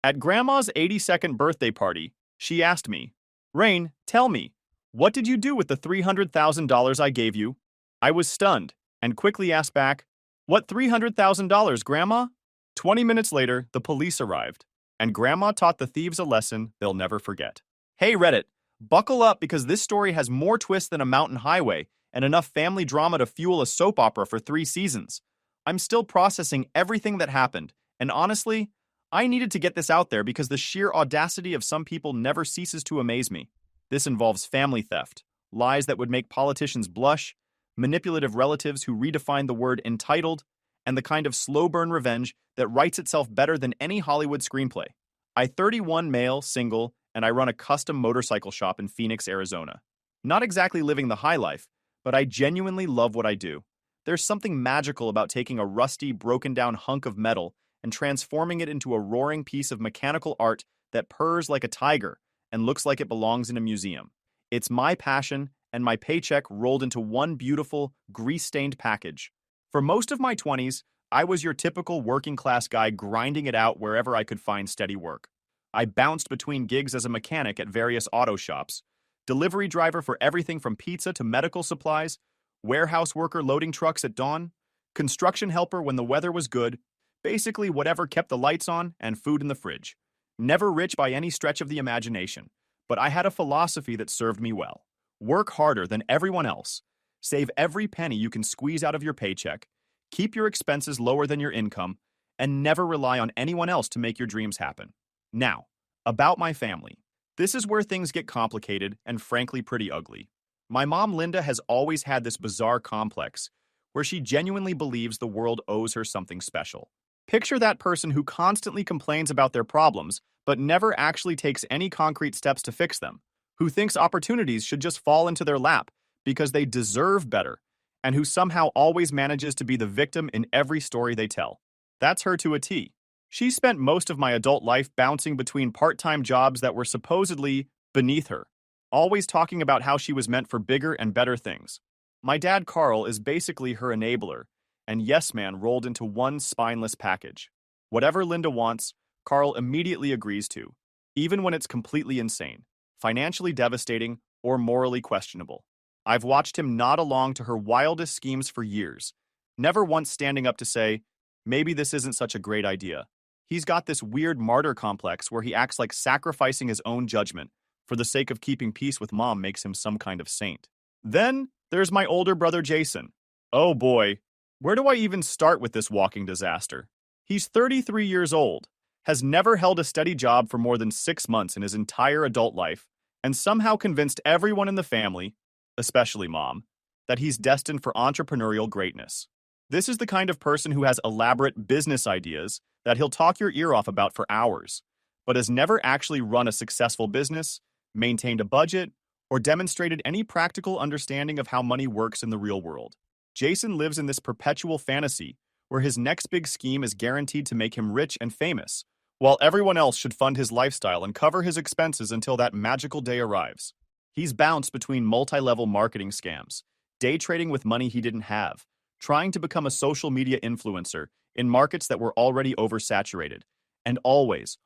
At Grandma's 82nd birthday party, she asked me, Rain, tell me, what did you do with the $300,000 I gave you? I was stunned and quickly asked back, What $300,000, Grandma? 20 minutes later, the police arrived, and Grandma taught the thieves a lesson they'll never forget. Hey Reddit, buckle up because this story has more twists than a mountain highway and enough family drama to fuel a soap opera for 3 seasons. I'm still processing everything that happened, and honestly, I needed to get this out there because the sheer audacity of some people never ceases to amaze me. This involves family theft, lies that would make politicians blush, manipulative relatives who redefine the word entitled, and the kind of slow burn revenge that writes itself better than any Hollywood screenplay. I'm 31 male, single, and I run a custom motorcycle shop in Phoenix, Arizona. Not exactly living the high life, but I genuinely love what I do. There's something magical about taking a rusty, broken down hunk of metal and transforming it into a roaring piece of mechanical art that purrs like a tiger and looks like it belongs in a museum. It's my passion, and my paycheck rolled into one beautiful, grease-stained package. For most of my 20s, I was your typical working-class guy grinding it out wherever I could find steady work. I bounced between gigs as a mechanic at various auto shops, delivery driver for everything from pizza to medical supplies, warehouse worker loading trucks at dawn, construction helper when the weather was good, basically whatever kept the lights on and food in the fridge. Never rich by any stretch of the imagination, but I had a philosophy that served me well. Work harder than everyone else. Save every penny you can squeeze out of your paycheck. Keep your expenses lower than your income, and never rely on anyone else to make your dreams happen. Now, about my family. This is where things get complicated and frankly pretty ugly. My mom Linda has always had this bizarre complex where she genuinely believes the world owes her something special. Picture that person who constantly complains about their problems but never actually takes any concrete steps to fix them, who thinks opportunities should just fall into their lap because they deserve better, and who somehow always manages to be the victim in every story they tell. That's her to a T. She spent most of my adult life bouncing between part-time jobs that were supposedly beneath her, always talking about how she was meant for bigger and better things. My dad Carl is basically her enabler, and yes man rolled into one spineless package. Whatever Linda wants, Carl immediately agrees to, even when it's completely insane, financially devastating, or morally questionable. I've watched him nod along to her wildest schemes for years, never once standing up to say, maybe this isn't such a great idea. He's got this weird martyr complex where he acts like sacrificing his own judgment for the sake of keeping peace with mom makes him some kind of saint. Then there's my older brother Jason. Oh boy, where do I even start with this walking disaster? He's 33 years old, has never held a steady job for more than 6 months in his entire adult life, and somehow convinced everyone in the family, especially mom, that he's destined for entrepreneurial greatness. This is the kind of person who has elaborate business ideas that he'll talk your ear off about for hours, but has never actually run a successful business, maintained a budget, or demonstrated any practical understanding of how money works in the real world. Jason lives in this perpetual fantasy where his next big scheme is guaranteed to make him rich and famous, while everyone else should fund his lifestyle and cover his expenses until that magical day arrives. He's bounced between multi-level marketing scams, day trading with money he didn't have, trying to become a social media influencer in markets that were already oversaturated, and always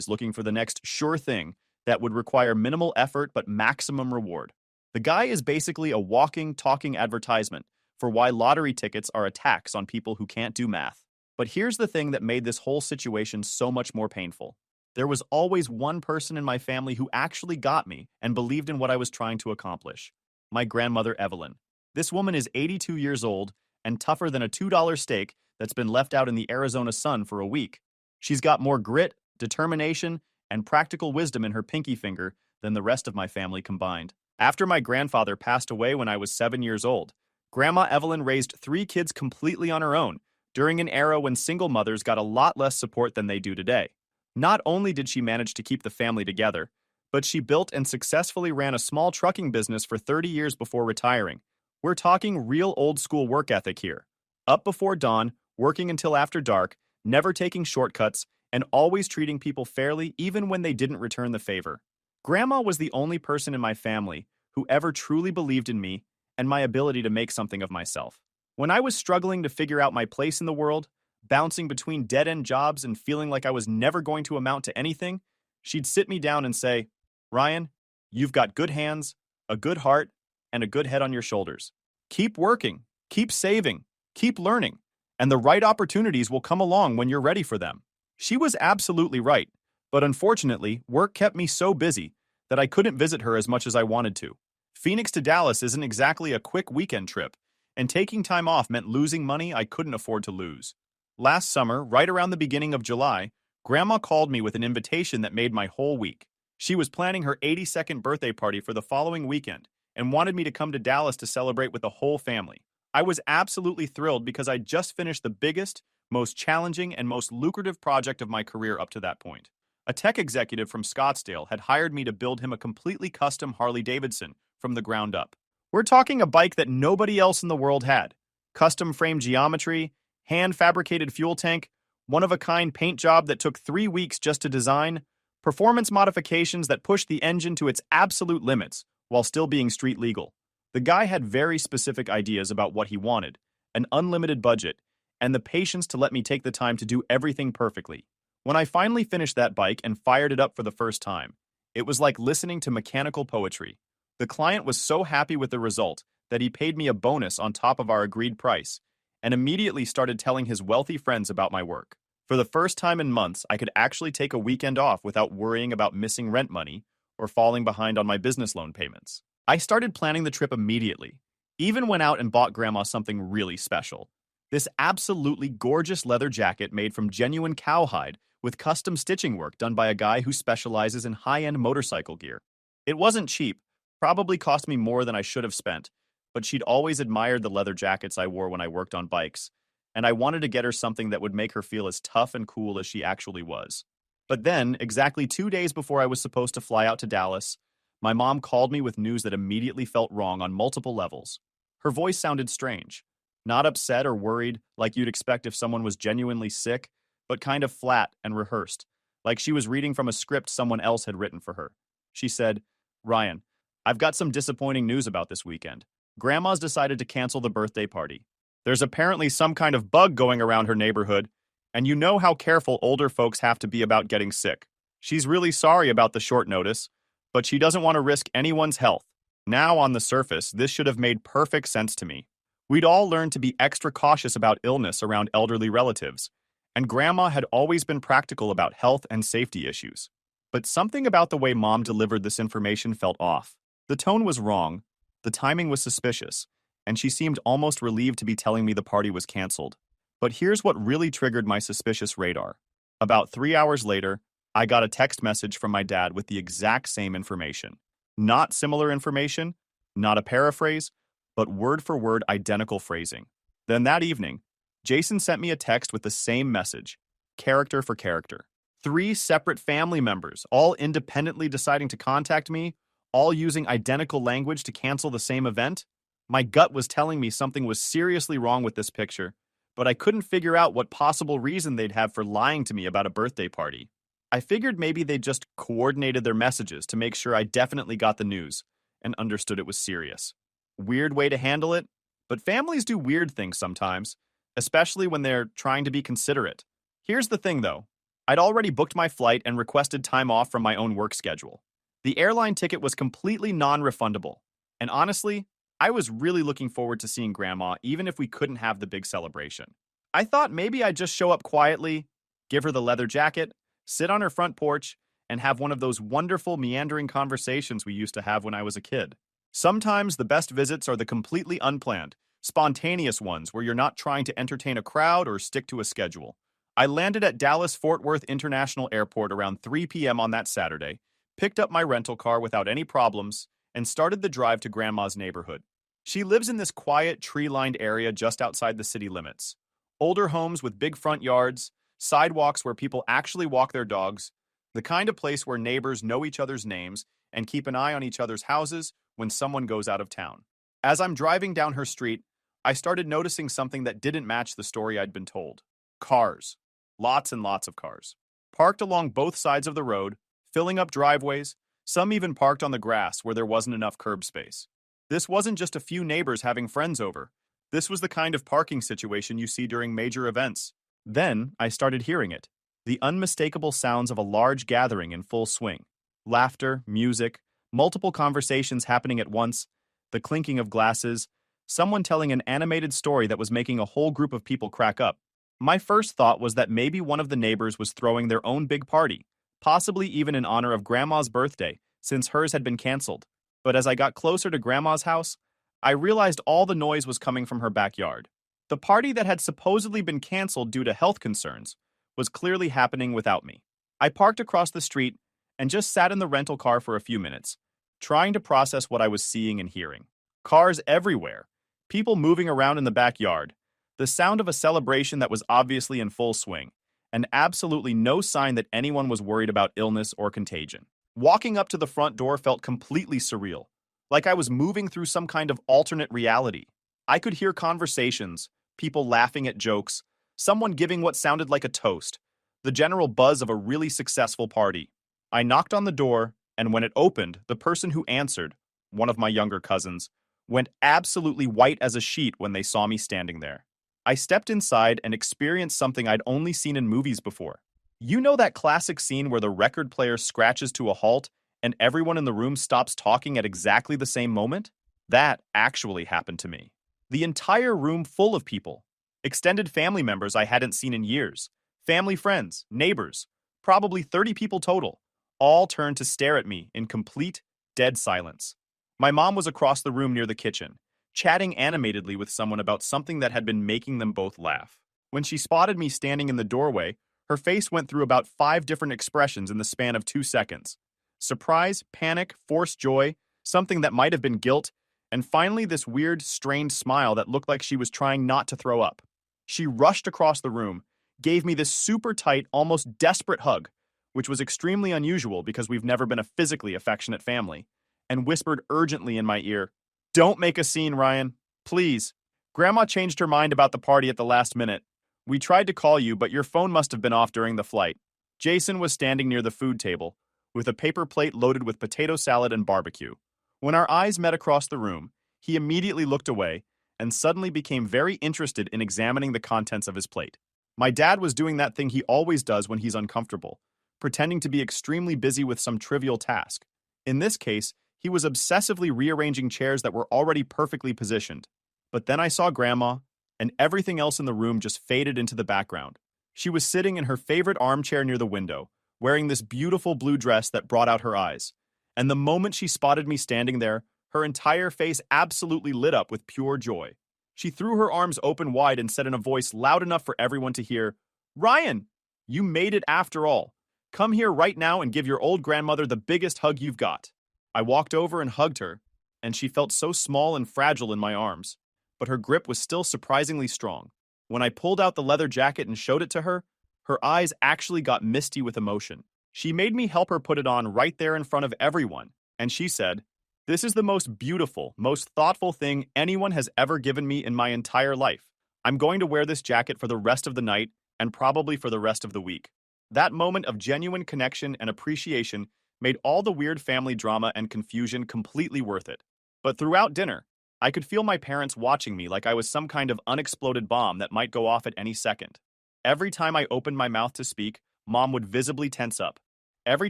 looking for the next sure thing that would require minimal effort but maximum reward. The guy is basically a walking, talking advertisement for why lottery tickets are a tax on people who can't do math. But here's the thing that made this whole situation so much more painful. There was always one person in my family who actually got me and believed in what I was trying to accomplish. My grandmother, Evelyn. This woman is 82 years old and tougher than a $2 steak that's been left out in the Arizona sun for a week. She's got more grit, determination, and practical wisdom in her pinky finger than the rest of my family combined. After my grandfather passed away when I was 7 years old, Grandma Evelyn raised 3 kids completely on her own during an era when single mothers got a lot less support than they do today. Not only did she manage to keep the family together, but she built and successfully ran a small trucking business for 30 years before retiring. We're talking real old-school work ethic here. Up before dawn, working until after dark, never taking shortcuts, and always treating people fairly even when they didn't return the favor. Grandma was the only person in my family who ever truly believed in me and my ability to make something of myself. When I was struggling to figure out my place in the world, bouncing between dead-end jobs and feeling like I was never going to amount to anything, she'd sit me down and say, "Ryan, you've got good hands, a good heart, and a good head on your shoulders. Keep working, keep saving, keep learning, and the right opportunities will come along when you're ready for them." She was absolutely right, but unfortunately, work kept me so busy that I couldn't visit her as much as I wanted to. Phoenix to Dallas isn't exactly a quick weekend trip, and taking time off meant losing money I couldn't afford to lose. Last summer, right around the beginning of July, Grandma called me with an invitation that made my whole week. She was planning her 82nd birthday party for the following weekend and wanted me to come to Dallas to celebrate with the whole family. I was absolutely thrilled because I'd just finished the biggest, most challenging, and most lucrative project of my career up to that point. A tech executive from Scottsdale had hired me to build him a completely custom Harley-Davidson from the ground up. We're talking a bike that nobody else in the world had. Custom frame geometry, hand-fabricated fuel tank, one-of-a-kind paint job that took 3 weeks just to design, performance modifications that pushed the engine to its absolute limits while still being street legal. The guy had very specific ideas about what he wanted, an unlimited budget, and the patience to let me take the time to do everything perfectly. When I finally finished that bike and fired it up for the first time, it was like listening to mechanical poetry. The client was so happy with the result that he paid me a bonus on top of our agreed price, and immediately started telling his wealthy friends about my work. For the first time in months, I could actually take a weekend off without worrying about missing rent money or falling behind on my business loan payments. I started planning the trip immediately, even went out and bought Grandma something really special. This absolutely gorgeous leather jacket made from genuine cowhide with custom stitching work done by a guy who specializes in high-end motorcycle gear. It wasn't cheap, probably cost me more than I should have spent, but she'd always admired the leather jackets I wore when I worked on bikes, and I wanted to get her something that would make her feel as tough and cool as she actually was. But then, exactly 2 days before I was supposed to fly out to Dallas, my mom called me with news that immediately felt wrong on multiple levels. Her voice sounded strange, not upset or worried like you'd expect if someone was genuinely sick, but kind of flat and rehearsed, like she was reading from a script someone else had written for her. She said, "Ryan, I've got some disappointing news about this weekend. Grandma's decided to cancel the birthday party. There's apparently some kind of bug going around her neighborhood, and you know how careful older folks have to be about getting sick. She's really sorry about the short notice, but she doesn't want to risk anyone's health." Now, on the surface, this should have made perfect sense to me. We'd all learned to be extra cautious about illness around elderly relatives, and Grandma had always been practical about health and safety issues. But something about the way Mom delivered this information felt off. The tone was wrong, the timing was suspicious, and she seemed almost relieved to be telling me the party was canceled. But here's what really triggered my suspicious radar. About 3 hours later, I got a text message from my dad with the exact same information. Not similar information, not a paraphrase, but word-for-word identical phrasing. Then that evening, Jason sent me a text with the same message, character for character. 3 separate family members, all independently deciding to contact me, all using identical language to cancel the same event? My gut was telling me something was seriously wrong with this picture, but I couldn't figure out what possible reason they'd have for lying to me about a birthday party. I figured maybe they just coordinated their messages to make sure I definitely got the news and understood it was serious. Weird way to handle it, but families do weird things sometimes, especially when they're trying to be considerate. Here's the thing though, I'd already booked my flight and requested time off from my own work schedule. The airline ticket was completely non-refundable, and honestly, I was really looking forward to seeing Grandma even if we couldn't have the big celebration. I thought maybe I'd just show up quietly, give her the leather jacket, sit on her front porch, and have one of those wonderful meandering conversations we used to have when I was a kid. Sometimes the best visits are the completely unplanned, spontaneous ones where you're not trying to entertain a crowd or stick to a schedule. I landed at Dallas-Fort Worth International Airport around 3 p.m. on that Saturday, picked up my rental car without any problems, and started the drive to Grandma's neighborhood. She lives in this quiet, tree-lined area just outside the city limits. Older homes with big front yards, sidewalks where people actually walk their dogs, the kind of place where neighbors know each other's names and keep an eye on each other's houses when someone goes out of town. As I'm driving down her street, I started noticing something that didn't match the story I'd been told. Cars. Lots and lots of cars. Parked along both sides of the road, filling up driveways, some even parked on the grass where there wasn't enough curb space. This wasn't just a few neighbors having friends over. This was the kind of parking situation you see during major events. Then I started hearing it, the unmistakable sounds of a large gathering in full swing. Laughter, music, multiple conversations happening at once, the clinking of glasses, someone telling an animated story that was making a whole group of people crack up. My first thought was that maybe one of the neighbors was throwing their own big party, possibly even in honor of Grandma's birthday, since hers had been canceled. But as I got closer to Grandma's house, I realized all the noise was coming from her backyard. The party that had supposedly been canceled due to health concerns was clearly happening without me. I parked across the street and just sat in the rental car for a few minutes, trying to process what I was seeing and hearing. Cars everywhere, people moving around in the backyard, the sound of a celebration that was obviously in full swing, and absolutely no sign that anyone was worried about illness or contagion. Walking up to the front door felt completely surreal, like I was moving through some kind of alternate reality. I could hear conversations, people laughing at jokes, someone giving what sounded like a toast, the general buzz of a really successful party. I knocked on the door, and when it opened, the person who answered, one of my younger cousins, went absolutely white as a sheet when they saw me standing there. I stepped inside and experienced something I'd only seen in movies before. You know that classic scene where the record player scratches to a halt and everyone in the room stops talking at exactly the same moment? That actually happened to me. The entire room full of people. Extended family members I hadn't seen in years. Family friends, neighbors, probably 30 people total, all turned to stare at me in complete, dead silence. My mom was across the room near the kitchen, chatting animatedly with someone about something that had been making them both laugh. When she spotted me standing in the doorway, her face went through about 5 different expressions in the span of 2 seconds. Surprise, panic, forced joy, something that might have been guilt, and finally this weird, strained smile that looked like she was trying not to throw up. She rushed across the room, gave me this super tight, almost desperate hug, which was extremely unusual because we've never been a physically affectionate family, and whispered urgently in my ear, "Don't make a scene, Ryan. Please. Grandma changed her mind about the party at the last minute. We tried to call you, but your phone must have been off during the flight." Jason was standing near the food table, with a paper plate loaded with potato salad and barbecue. When our eyes met across the room, he immediately looked away and suddenly became very interested in examining the contents of his plate. My dad was doing that thing he always does when he's uncomfortable, pretending to be extremely busy with some trivial task. In this case, he was obsessively rearranging chairs that were already perfectly positioned. But then I saw Grandma, and everything else in the room just faded into the background. She was sitting in her favorite armchair near the window, wearing this beautiful blue dress that brought out her eyes. And the moment she spotted me standing there, her entire face absolutely lit up with pure joy. She threw her arms open wide and said in a voice loud enough for everyone to hear, "Ryan, you made it after all. Come here right now and give your old grandmother the biggest hug you've got." I walked over and hugged her, and she felt so small and fragile in my arms, but her grip was still surprisingly strong. When I pulled out the leather jacket and showed it to her, her eyes actually got misty with emotion. She made me help her put it on right there in front of everyone, and she said, "This is the most beautiful, most thoughtful thing anyone has ever given me in my entire life. I'm going to wear this jacket for the rest of the night and probably for the rest of the week." That moment of genuine connection and appreciation made all the weird family drama and confusion completely worth it. But throughout dinner, I could feel my parents watching me like I was some kind of unexploded bomb that might go off at any second. Every time I opened my mouth to speak, Mom would visibly tense up. Every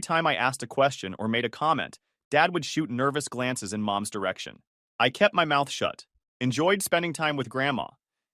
time I asked a question or made a comment, Dad would shoot nervous glances in Mom's direction. I kept my mouth shut, enjoyed spending time with Grandma,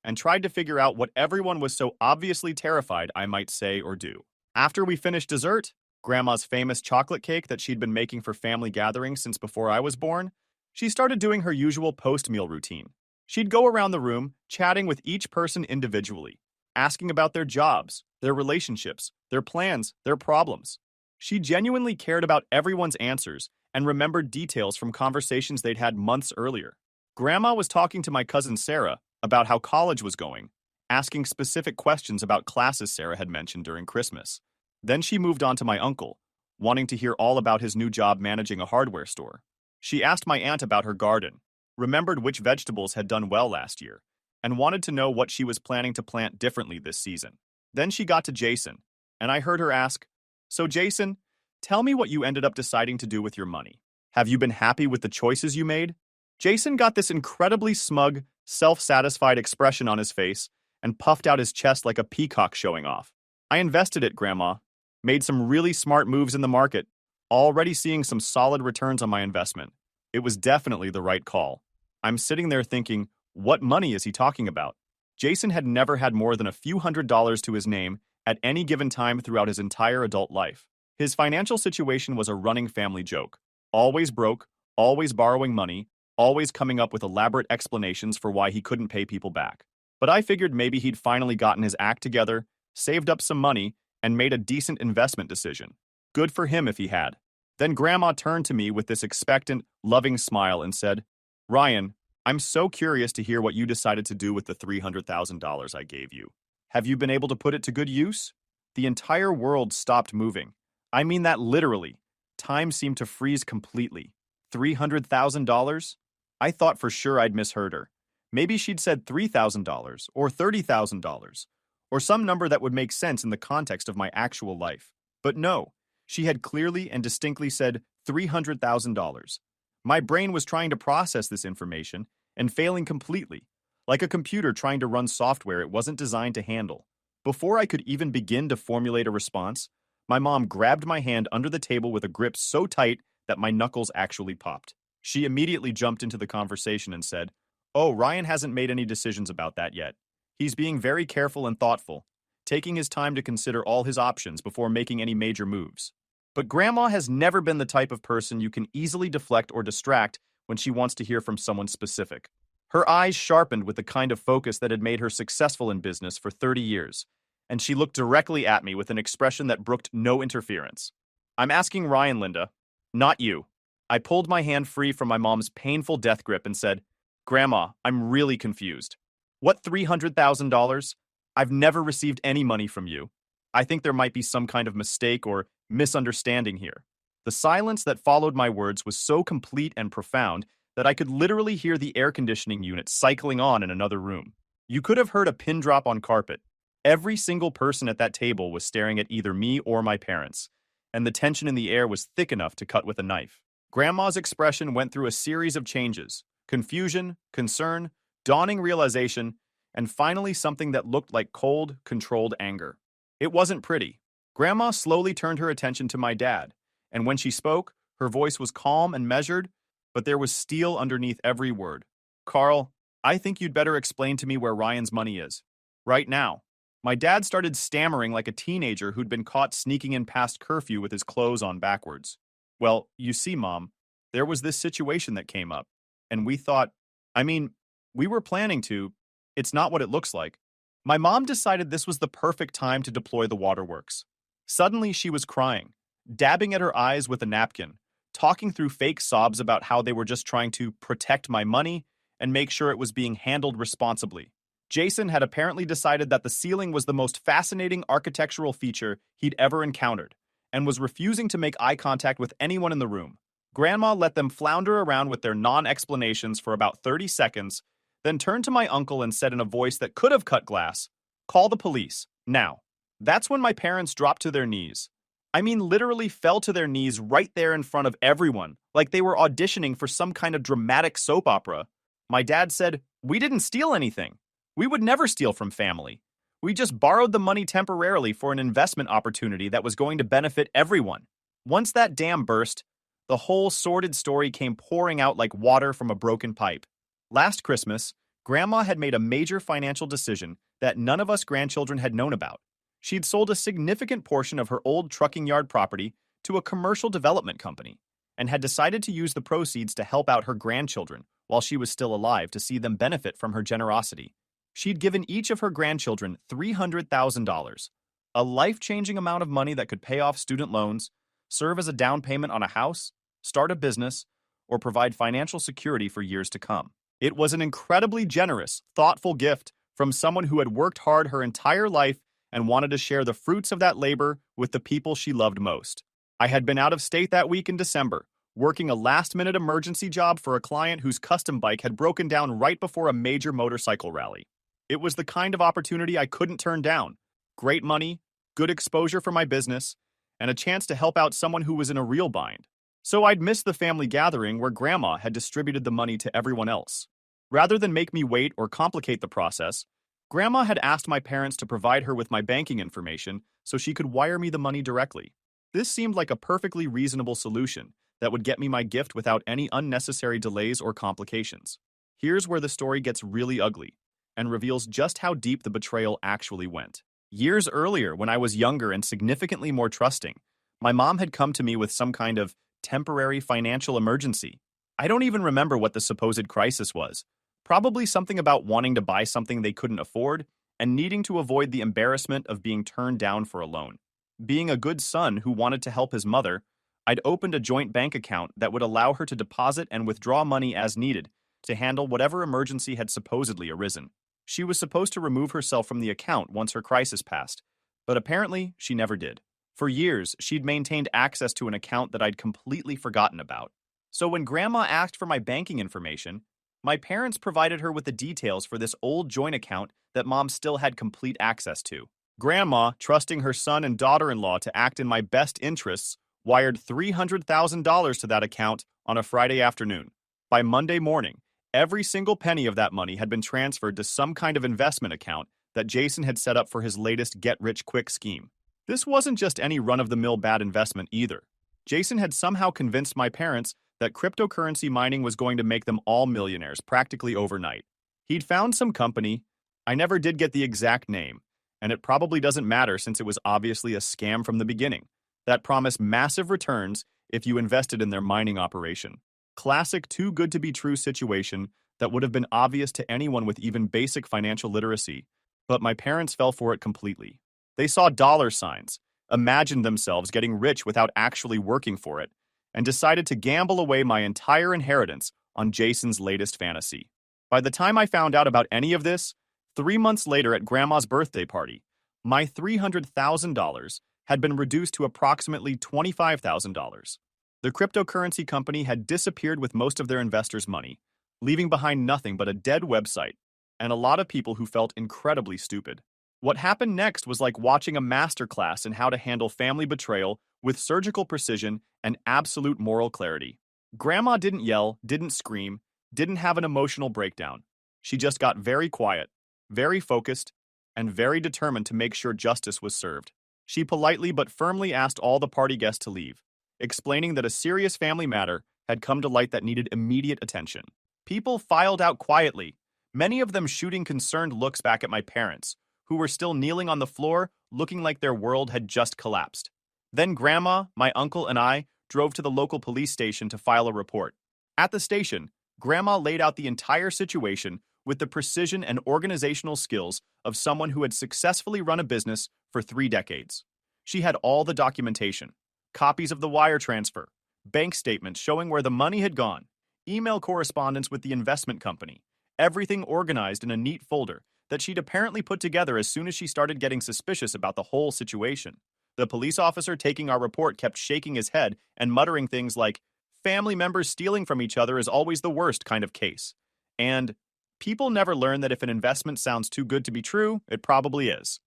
and tried to figure out what everyone was so obviously terrified I might say or do. After we finished dessert, Grandma's famous chocolate cake that she'd been making for family gatherings since before I was born, she started doing her usual post-meal routine. She'd go around the room, chatting with each person individually, asking about their jobs, their relationships, their plans, their problems. She genuinely cared about everyone's answers and remembered details from conversations they'd had months earlier. Grandma was talking to my cousin Sarah about how college was going, asking specific questions about classes Sarah had mentioned during Christmas. Then she moved on to my uncle, wanting to hear all about his new job managing a hardware store. She asked my aunt about her garden, remembered which vegetables had done well last year, and wanted to know what she was planning to plant differently this season. Then she got to Jason, and I heard her ask, "So Jason, tell me what you ended up deciding to do with your money. Have you been happy with the choices you made?" Jason got this incredibly smug, self-satisfied expression on his face and puffed out his chest like a peacock showing off. I invested it, Grandma. Made some really smart moves in the market. Already seeing some solid returns on my investment. It was definitely the right call. I'm sitting there thinking, what money is he talking about? Jason had never had more than a few $100s to his name at any given time throughout his entire adult life. His financial situation was a running family joke. Always broke, always borrowing money, always coming up with elaborate explanations for why he couldn't pay people back. But I figured maybe he'd finally gotten his act together, saved up some money, and made a decent investment decision. Good for him if he had. Then Grandma turned to me with this expectant, loving smile and said, Ryan, I'm so curious to hear what you decided to do with the $300,000 I gave you. Have you been able to put it to good use? The entire world stopped moving. I mean that literally. Time seemed to freeze completely. $300,000? I thought for sure I'd misheard her. Maybe she'd said $3,000 or $30,000 or some number that would make sense in the context of my actual life. But no, she had clearly and distinctly said $300,000. My brain was trying to process this information and failing completely, like a computer trying to run software it wasn't designed to handle. Before I could even begin to formulate a response, my mom grabbed my hand under the table with a grip so tight that my knuckles actually popped. She immediately jumped into the conversation and said, Oh, Ryan hasn't made any decisions about that yet. He's being very careful and thoughtful, taking his time to consider all his options before making any major moves. But Grandma has never been the type of person you can easily deflect or distract when she wants to hear from someone specific. Her eyes sharpened with the kind of focus that had made her successful in business for 30 years, and she looked directly at me with an expression that brooked no interference. I'm asking Ryan, Linda, not you. I pulled my hand free from my mom's painful death grip and said, Grandma, I'm really confused. What $300,000? I've never received any money from you. I think there might be some kind of mistake or misunderstanding here. The silence that followed my words was so complete and profound that I could literally hear the air conditioning unit cycling on in another room. You could have heard a pin drop on carpet. Every single person at that table was staring at either me or my parents, and the tension in the air was thick enough to cut with a knife. Grandma's expression went through a series of changes: confusion, concern, dawning realization, and finally something that looked like cold, controlled anger. It wasn't pretty. Grandma slowly turned her attention to my dad, and when she spoke, her voice was calm and measured, but there was steel underneath every word. Carl, I think you'd better explain to me where Ryan's money is. Right now. My dad started stammering like a teenager who'd been caught sneaking in past curfew with his clothes on backwards. Well, you see, Mom, there was this situation that came up, and we thought, we were planning to. It's not what it looks like. My mom decided this was the perfect time to deploy the waterworks. Suddenly, she was crying, dabbing at her eyes with a napkin, talking through fake sobs about how they were just trying to protect my money and make sure it was being handled responsibly. Jason had apparently decided that the ceiling was the most fascinating architectural feature he'd ever encountered, and was refusing to make eye contact with anyone in the room. Grandma let them flounder around with their non-explanations for about 30 seconds, then turned to my uncle and said in a voice that could have cut glass, "Call the police, now." That's when my parents dropped to their knees. Literally fell to their knees right there in front of everyone, like they were auditioning for some kind of dramatic soap opera. My dad said, "We didn't steal anything. We would never steal from family. We just borrowed the money temporarily for an investment opportunity that was going to benefit everyone." Once that dam burst, the whole sordid story came pouring out like water from a broken pipe. Last Christmas, Grandma had made a major financial decision that none of us grandchildren had known about. She'd sold a significant portion of her old trucking yard property to a commercial development company, and had decided to use the proceeds to help out her grandchildren while she was still alive to see them benefit from her generosity. She'd given each of her grandchildren $300,000, a life-changing amount of money that could pay off student loans, serve as a down payment on a house, start a business, or provide financial security for years to come. It was an incredibly generous, thoughtful gift from someone who had worked hard her entire life and wanted to share the fruits of that labor with the people she loved most. I had been out of state that week in December, working a last-minute emergency job for a client whose custom bike had broken down right before a major motorcycle rally. It was the kind of opportunity I couldn't turn down. Great money, good exposure for my business, and a chance to help out someone who was in a real bind. So I'd missed the family gathering where Grandma had distributed the money to everyone else. Rather than make me wait or complicate the process, Grandma had asked my parents to provide her with my banking information so she could wire me the money directly. This seemed like a perfectly reasonable solution that would get me my gift without any unnecessary delays or complications. Here's where the story gets really ugly and reveals just how deep the betrayal actually went. Years earlier, when I was younger and significantly more trusting, my mom had come to me with some kind of temporary financial emergency. I don't even remember what the supposed crisis was. Probably something about wanting to buy something they couldn't afford and needing to avoid the embarrassment of being turned down for a loan. Being a good son who wanted to help his mother, I'd opened a joint bank account that would allow her to deposit and withdraw money as needed to handle whatever emergency had supposedly arisen. She was supposed to remove herself from the account once her crisis passed, but apparently she never did. For years, she'd maintained access to an account that I'd completely forgotten about. So when Grandma asked for my banking information, my parents provided her with the details for this old joint account that Mom still had complete access to. Grandma, trusting her son and daughter-in-law to act in my best interests, wired $300,000 to that account on a Friday afternoon. By Monday morning, every single penny of that money had been transferred to some kind of investment account that Jason had set up for his latest get-rich-quick scheme. This wasn't just any run-of-the-mill bad investment either. Jason had somehow convinced my parents that cryptocurrency mining was going to make them all millionaires practically overnight. He'd found some company, I never did get the exact name, and it probably doesn't matter since it was obviously a scam from the beginning, that promised massive returns if you invested in their mining operation. Classic too good to be true situation that would have been obvious to anyone with even basic financial literacy, but my parents fell for it completely. They saw dollar signs, imagined themselves getting rich without actually working for it, and decided to gamble away my entire inheritance on Jason's latest fantasy. By the time I found out about any of this, 3 months later at Grandma's birthday party, my $300,000 had been reduced to approximately $25,000. The cryptocurrency company had disappeared with most of their investors' money, leaving behind nothing but a dead website and a lot of people who felt incredibly stupid. What happened next was like watching a masterclass in how to handle family betrayal with surgical precision and absolute moral clarity. Grandma didn't yell, didn't scream, didn't have an emotional breakdown. She just got very quiet, very focused, and very determined to make sure justice was served. She politely but firmly asked all the party guests to leave, explaining that a serious family matter had come to light that needed immediate attention. People filed out quietly, many of them shooting concerned looks back at my parents, who were still kneeling on the floor, looking like their world had just collapsed. Then Grandma, my uncle, and I drove to the local police station to file a report. At the station, Grandma laid out the entire situation with the precision and organizational skills of someone who had successfully run a business for 3 decades. She had all the documentation, copies of the wire transfer, bank statements showing where the money had gone, email correspondence with the investment company, everything organized in a neat folder that she'd apparently put together as soon as she started getting suspicious about the whole situation. The police officer taking our report kept shaking his head and muttering things like, "Family members stealing from each other is always the worst kind of case." And, "People never learn that if an investment sounds too good to be true, it probably is."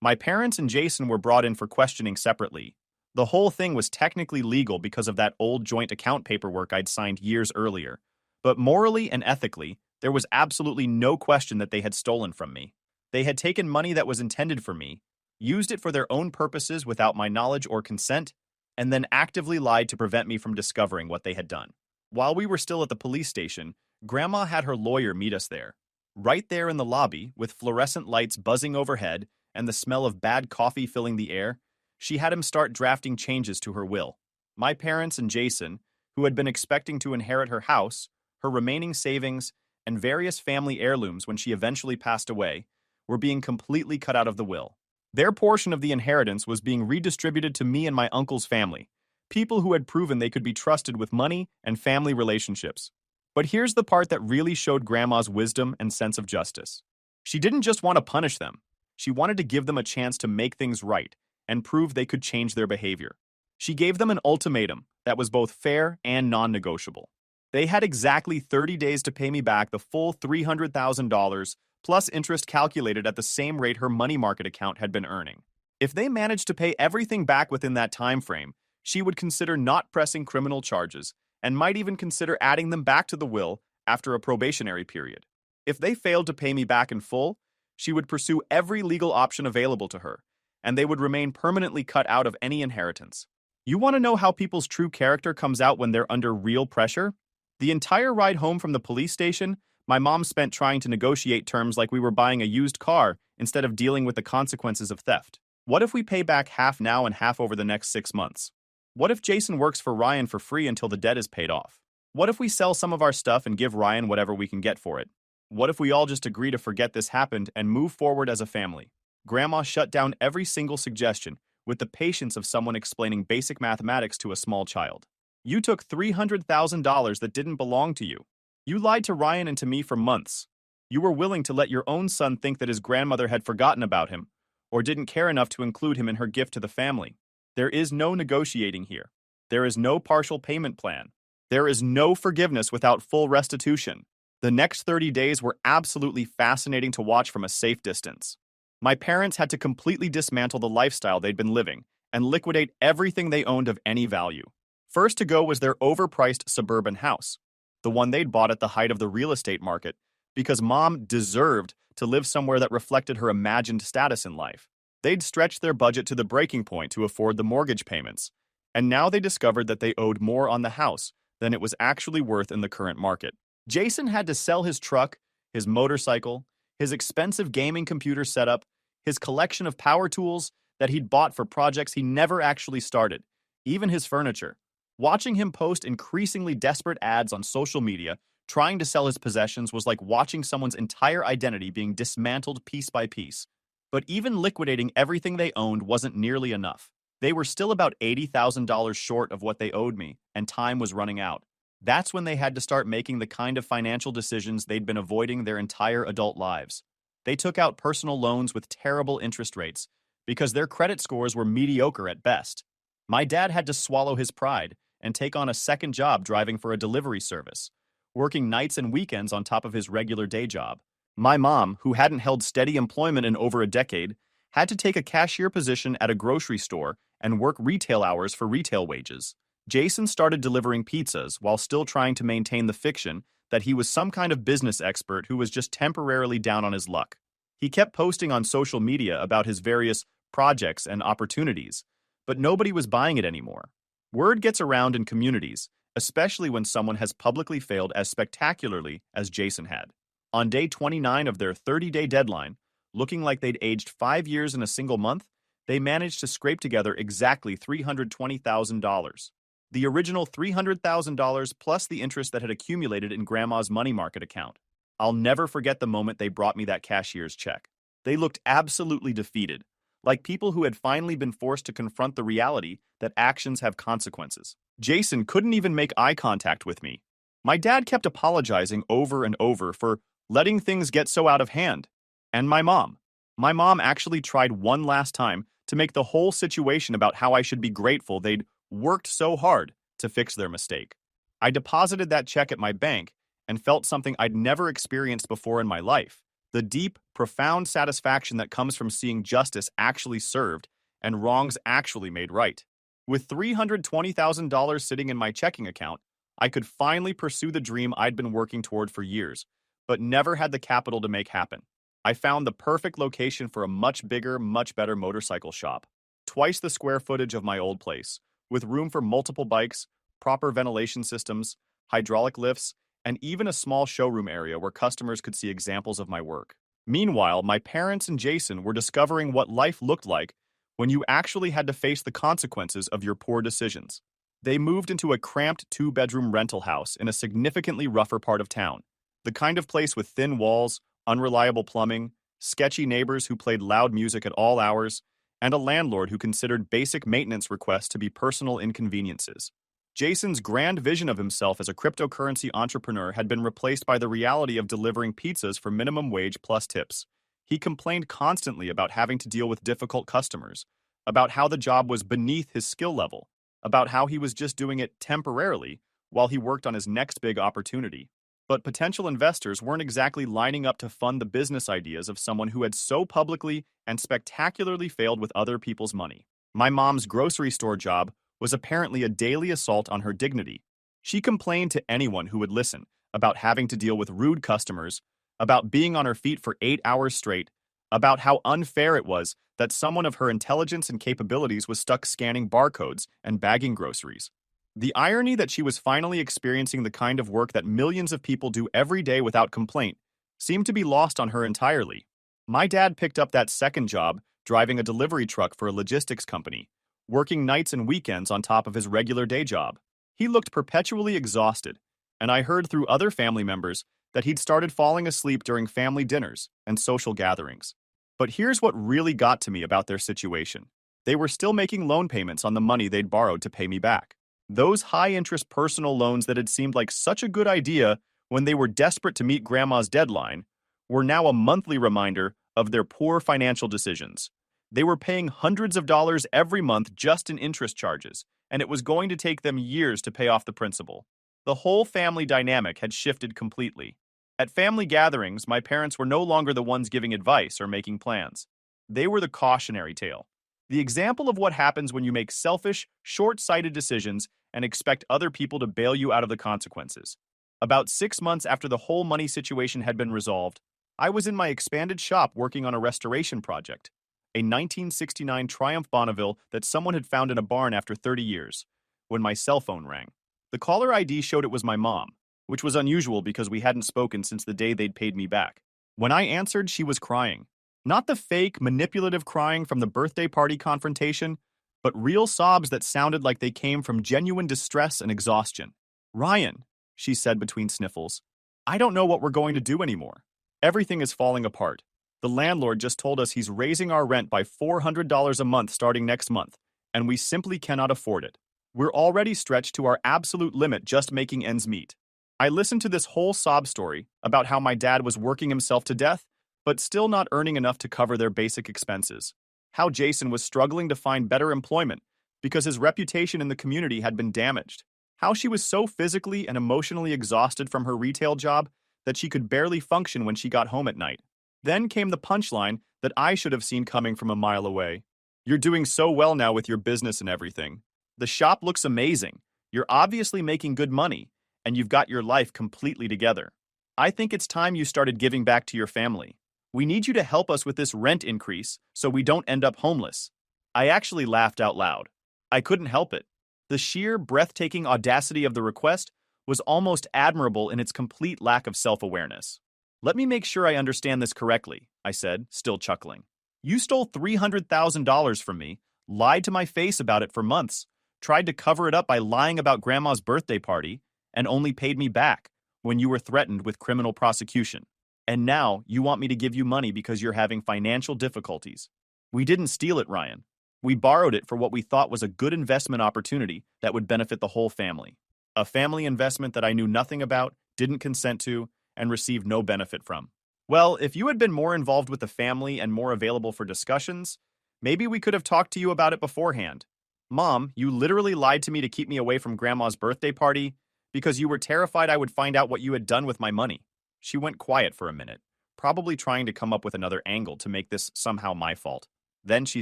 My parents and Jason were brought in for questioning separately. The whole thing was technically legal because of that old joint account paperwork I'd signed years earlier. But morally and ethically, there was absolutely no question that they had stolen from me. They had taken money that was intended for me, used it for their own purposes without my knowledge or consent, and then actively lied to prevent me from discovering what they had done. While we were still at the police station, Grandma had her lawyer meet us there. Right there in the lobby, with fluorescent lights buzzing overhead and the smell of bad coffee filling the air, she had him start drafting changes to her will. My parents and Jason, who had been expecting to inherit her house, her remaining savings, and various family heirlooms when she eventually passed away, were being completely cut out of the will. Their portion of the inheritance was being redistributed to me and my uncle's family, people who had proven they could be trusted with money and family relationships. But here's the part that really showed Grandma's wisdom and sense of justice. She didn't just want to punish them. She wanted to give them a chance to make things right and prove they could change their behavior. She gave them an ultimatum that was both fair and non-negotiable. They had exactly 30 days to pay me back the full $300,000 plus interest calculated at the same rate her money market account had been earning. If they managed to pay everything back within that time frame, she would consider not pressing criminal charges and might even consider adding them back to the will after a probationary period. If they failed to pay me back in full, She would pursue every legal option available to her, and they would remain permanently cut out of any inheritance. You want to know how people's true character comes out when they're under real pressure? The entire ride home from the police station, my mom spent trying to negotiate terms like we were buying a used car instead of dealing with the consequences of theft. What if we pay back half now and half over the next 6 months? What if Jason works for Ryan for free until the debt is paid off? What if we sell some of our stuff and give Ryan whatever we can get for it? What if we all just agree to forget this happened and move forward as a family? Grandma shut down every single suggestion with the patience of someone explaining basic mathematics to a small child. You took $300,000 that didn't belong to you. You lied to Ryan and to me for months. You were willing to let your own son think that his grandmother had forgotten about him, or didn't care enough to include him in her gift to the family. There is no negotiating here. There is no partial payment plan. There is no forgiveness without full restitution. The next 30 days were absolutely fascinating to watch from a safe distance. My parents had to completely dismantle the lifestyle they'd been living and liquidate everything they owned of any value. First to go was their overpriced suburban house, the one they'd bought at the height of the real estate market, because Mom deserved to live somewhere that reflected her imagined status in life. They'd stretched their budget to the breaking point to afford the mortgage payments, and now they discovered that they owed more on the house than it was actually worth in the current market. Jason had to sell his truck, his motorcycle, his expensive gaming computer setup, his collection of power tools that he'd bought for projects he never actually started, even his furniture. Watching him post increasingly desperate ads on social media trying to sell his possessions was like watching someone's entire identity being dismantled piece by piece. But even liquidating everything they owned wasn't nearly enough. They were still about $80,000 short of what they owed me, and time was running out. That's when they had to start making the kind of financial decisions they'd been avoiding their entire adult lives. They took out personal loans with terrible interest rates because their credit scores were mediocre at best. My dad had to swallow his pride and take on a second job driving for a delivery service, working nights and weekends on top of his regular day job. My mom, who hadn't held steady employment in over a decade, had to take a cashier position at a grocery store and work retail hours for retail wages. Jason started delivering pizzas while still trying to maintain the fiction that he was some kind of business expert who was just temporarily down on his luck. He kept posting on social media about his various projects and opportunities, but nobody was buying it anymore. Word gets around in communities, especially when someone has publicly failed as spectacularly as Jason had. On day 29 of their 30-day deadline, looking like they'd aged 5 years in a single month, they managed to scrape together exactly $320,000. The original $300,000 plus the interest that had accumulated in Grandma's money market account. I'll never forget the moment they brought me that cashier's check. They looked absolutely defeated, like people who had finally been forced to confront the reality that actions have consequences. Jason couldn't even make eye contact with me. My dad kept apologizing over and over for letting things get so out of hand. And my mom. My mom actually tried one last time to make the whole situation about how I should be grateful they'd worked so hard to fix their mistake. I deposited that check at my bank and felt something I'd never experienced before in my life. The deep, profound satisfaction that comes from seeing justice actually served and wrongs actually made right. With $320,000 sitting in my checking account, I could finally pursue the dream I'd been working toward for years, but never had the capital to make happen. I found the perfect location for a much bigger, much better motorcycle shop. Twice the square footage of my old place, with room for multiple bikes, proper ventilation systems, hydraulic lifts, and even a small showroom area where customers could see examples of my work. Meanwhile, my parents and Jason were discovering what life looked like when you actually had to face the consequences of your poor decisions. They moved into a cramped 2-bedroom rental house in a significantly rougher part of town, the kind of place with thin walls, unreliable plumbing, sketchy neighbors who played loud music at all hours, and a landlord who considered basic maintenance requests to be personal inconveniences. Jason's grand vision of himself as a cryptocurrency entrepreneur had been replaced by the reality of delivering pizzas for minimum wage plus tips. He complained constantly about having to deal with difficult customers, about how the job was beneath his skill level, about how he was just doing it temporarily while he worked on his next big opportunity. But potential investors weren't exactly lining up to fund the business ideas of someone who had so publicly and spectacularly failed with other people's money. My mom's grocery store job was apparently a daily assault on her dignity. She complained to anyone who would listen about having to deal with rude customers, about being on her feet for 8 hours straight, about how unfair it was that someone of her intelligence and capabilities was stuck scanning barcodes and bagging groceries. The irony that she was finally experiencing the kind of work that millions of people do every day without complaint seemed to be lost on her entirely. My dad picked up that second job driving a delivery truck for a logistics company, working nights and weekends on top of his regular day job. He looked perpetually exhausted, and I heard through other family members that he'd started falling asleep during family dinners and social gatherings. But here's what really got to me about their situation. They were still making loan payments on the money they'd borrowed to pay me back. Those high-interest personal loans that had seemed like such a good idea when they were desperate to meet Grandma's deadline were now a monthly reminder of their poor financial decisions. They were paying hundreds of dollars every month just in interest charges, and it was going to take them years to pay off the principal. The whole family dynamic had shifted completely. At family gatherings, my parents were no longer the ones giving advice or making plans. They were the cautionary tale. The example of what happens when you make selfish, short-sighted decisions and expect other people to bail you out of the consequences. About 6 months after the whole money situation had been resolved, I was in my expanded shop working on a restoration project, a 1969 Triumph Bonneville that someone had found in a barn after 30 years, when my cell phone rang. The caller ID showed it was my mom, which was unusual because we hadn't spoken since the day they'd paid me back. When I answered, she was crying. Not the fake, manipulative crying from the birthday party confrontation, but real sobs that sounded like they came from genuine distress and exhaustion. "Ryan," she said between sniffles, "I don't know what we're going to do anymore. Everything is falling apart. The landlord just told us he's raising our rent by $400 a month starting next month, and we simply cannot afford it. We're already stretched to our absolute limit just making ends meet." I listened to this whole sob story about how my dad was working himself to death, but still not earning enough to cover their basic expenses. How Jason was struggling to find better employment because his reputation in the community had been damaged. How she was so physically and emotionally exhausted from her retail job that she could barely function when she got home at night. Then came the punchline that I should have seen coming from a mile away. "You're doing so well now with your business and everything. The shop looks amazing. You're obviously making good money, and you've got your life completely together. I think it's time you started giving back to your family. We need you to help us with this rent increase so we don't end up homeless." I actually laughed out loud. I couldn't help it. The sheer, breathtaking audacity of the request was almost admirable in its complete lack of self-awareness. "Let me make sure I understand this correctly," I said, still chuckling. "You stole $300,000 from me, lied to my face about it for months, tried to cover it up by lying about Grandma's birthday party, and only paid me back when you were threatened with criminal prosecution. And now you want me to give you money because you're having financial difficulties. We didn't steal it, Ryan. We borrowed it for what we thought was a good investment opportunity that would benefit the whole family. A family investment that I knew nothing about, didn't consent to, and received no benefit from. Well, if you had been more involved with the family and more available for discussions, maybe we could have talked to you about it beforehand. Mom, you literally lied to me to keep me away from Grandma's birthday party because you were terrified I would find out what you had done with my money." She went quiet for a minute, probably trying to come up with another angle to make this somehow my fault. Then she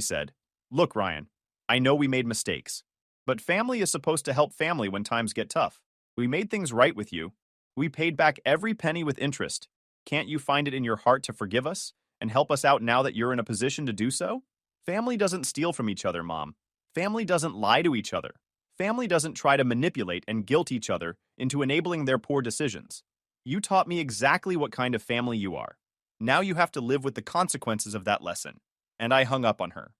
said, "Look, Ryan, I know we made mistakes, but family is supposed to help family when times get tough. We made things right with you. We paid back every penny with interest. Can't you find it in your heart to forgive us and help us out now that you're in a position to do so? Family doesn't steal from each other, Mom. Family doesn't lie to each other. Family doesn't try to manipulate and guilt each other into enabling their poor decisions. You taught me exactly what kind of family you are. Now you have to live with the consequences of that lesson." And I hung up on her.